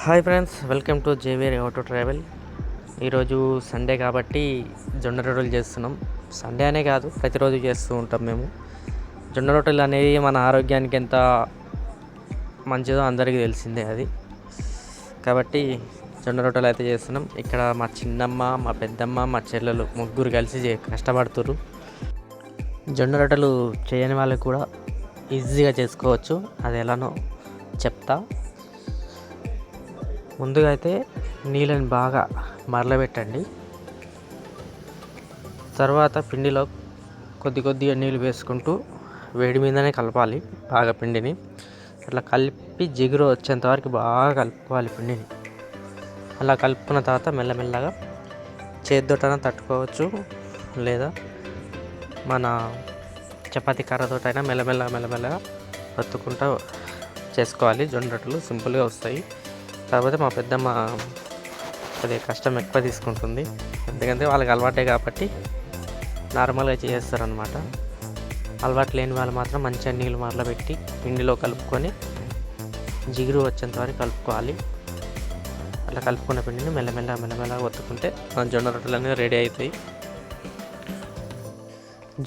Hi friends, welcome to Xavier auto travel. ఈరోజు Sunday కాబట్టి జొన్న రొట్టెలు చేస్తున్నాం. సండే అనే కాదు, ప్రతిరోజు చేస్తూ ఉంటాం మేము. జొన్న రొట్టెలు అనేవి మన ఆరోగ్యానికి ఎంత మంచిదో అందరికీ తెలిసిందే అది. కాబట్టి జొన్న రొట్టెలు అయితే చేస్తున్నాం. ఇక్కడ మా చిన్నమ్మ, మా పెద్దమ్మ, మా చెల్లెలు ముగ్గురు కలిసి కష్టపడుతున్నారు. జొన్న రొట్టెలు చేయని వాళ్ళకి కూడా ఈజీగా చేసుకోవచ్చు. అది ఎలానో చెప్తా. ముందుగా అయితే నీళ్ళని బాగా మరలబెట్టండి. తర్వాత పిండిలో కొద్దిగా నీళ్ళు వేసుకుంటూ వేడి మీదనే కలపాలి బాగా పిండిని. అట్లా కలిపి జిగురు వచ్చేంత వరకు బాగా కలుపుకోవాలి పిండిని. అలా కలుపుకున్న తర్వాత మెల్లమెల్లగా చేతితోటైనా తట్టుకోవచ్చు, లేదా మన చపాతీ కర్రతోటైనా మెల్లమెల్లగా ఒత్తుకుంటూ చేసుకోవాలి. జొన్న రొట్టెలు సింపుల్గా వస్తాయి. కాకపోతే మా పెద్దమ్మ అదే కష్టం ఎక్కువ తీసుకుంటుంది, ఎందుకంటే వాళ్ళకి అలవాటే కాబట్టి నార్మల్గా చేస్తారనమాట. అలవాటు లేని వాళ్ళు మాత్రం మంచిగా నీళ్ళు మరలబెట్టి పిండిలో కలుపుకొని జిగురు వచ్చేంత వరకు కలుపుకోవాలి. అట్లా కలుపుకున్న పిండిని మెల్లమెల్లగా ఒత్తుకుంటే జొన్న రొట్టెలు అనేవి రెడీ అవుతాయి.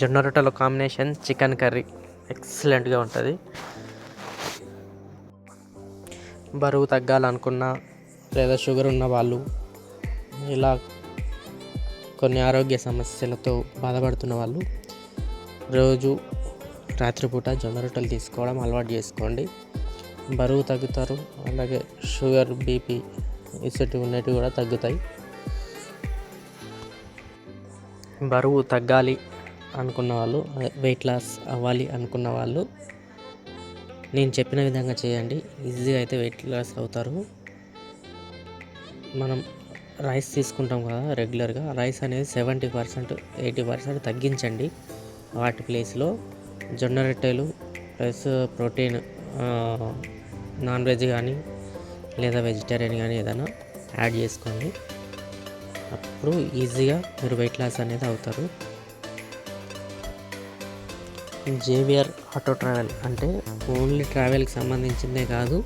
జొన్న రొట్టెల కాంబినేషన్ చికెన్ కర్రీ ఎక్సలెంట్గా ఉంటుంది. బరువు తగ్గాలనుకున్నా, లేదా షుగర్ ఉన్న వాళ్ళు, ఇలా కొన్ని ఆరోగ్య సమస్యలతో బాధపడుతున్న వాళ్ళు రోజు రాత్రిపూట జొన్న రొట్టెలు తీసుకోవడం అలవాటు చేసుకోండి. బరువు తగ్గుతారు, అలాగే షుగర్, బీపీ ఇసటివి ఉన్నటివి కూడా తగ్గుతాయి. బరువు తగ్గాలి అనుకున్న వాళ్ళు, వెయిట్ లాస్ అవ్వాలి అనుకున్న వాళ్ళు నేను చెప్పిన విధంగా చేయండి. ఈజీగా అయితే వెయిట్ లాస్ అవుతారు. మనం రైస్ తీసుకుంటాం కదా రెగ్యులర్గా, రైస్ అనేది 70%, 80% తగ్గించండి. వాటి ప్లేస్లో జొన్న రొట్టెలు ప్లస్ ప్రోటీన్, నాన్ వెజ్ కానీ లేదా వెజిటేరియన్ కానీ ఏదైనా యాడ్ చేసుకోండి. అప్పుడు ఈజీగా మీరు వెయిట్ లాస్ అనేది అవుతారు. జేవియర్ ఆటో ట్రావెల్ అంటే ఓన్లీ ట్రావెల్కి సంబంధించిందే కాదు,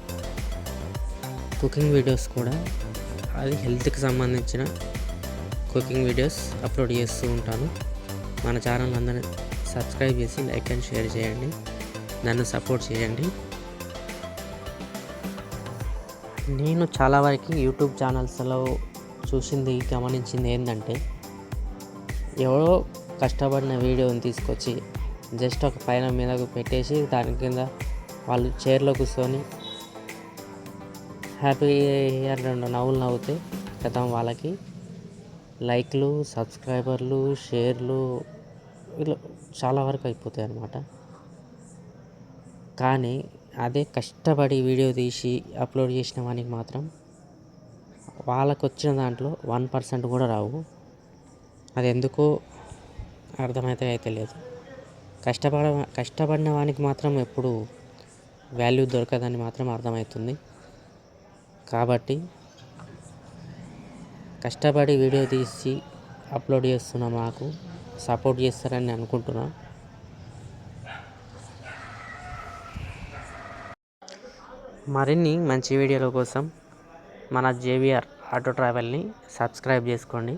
కుకింగ్ వీడియోస్ కూడా, అది హెల్త్కి సంబంధించిన కుకింగ్ వీడియోస్ అప్లోడ్ చేస్తూ ఉంటాను. మన ఛానల్ అందరినీ సబ్స్క్రైబ్ చేసి లైక్ అండ్ షేర్ చేయండి, నన్ను సపోర్ట్ చేయండి. నేను చాలా వరకు యూట్యూబ్ ఛానల్స్లో గమనించింది ఏంటంటే, ఎవరో కష్టపడిన వీడియోని తీసుకొచ్చి జస్ట్ ఒక పైన మీదకు పెట్టేసి దాని కింద వాళ్ళు చైర్లో కూర్చొని హ్యాపీగా 2 నవ్వులు నవ్వుతే గతం వాళ్ళకి లైక్లు, సబ్స్క్రైబర్లు, షేర్లు ఇలా చాలా వరకు అయిపోతాయి అన్నమాట. కానీ అదే కష్టపడి వీడియో తీసి అప్లోడ్ చేసిన వానికి మాత్రం వాళ్ళకు వచ్చిన దాంట్లో 1% కూడా రావు. అది ఎందుకో అర్థమైతే లేదు. కష్టపడిన వానికి మాత్రం ఎప్పుడు వాల్యూ దొరకదని మాత్రం అర్థమవుతుంది. కాబట్టి కష్టపడి వీడియో తీసి అప్లోడ్ చేస్తున్న మాకు సపోర్ట్ చేస్తారని అనుకుంటున్నా. మరిన్ని మంచి వీడియోల కోసం మన జేవియర్ ఆటో ట్రావెల్ని సబ్స్క్రైబ్ చేసుకోండి.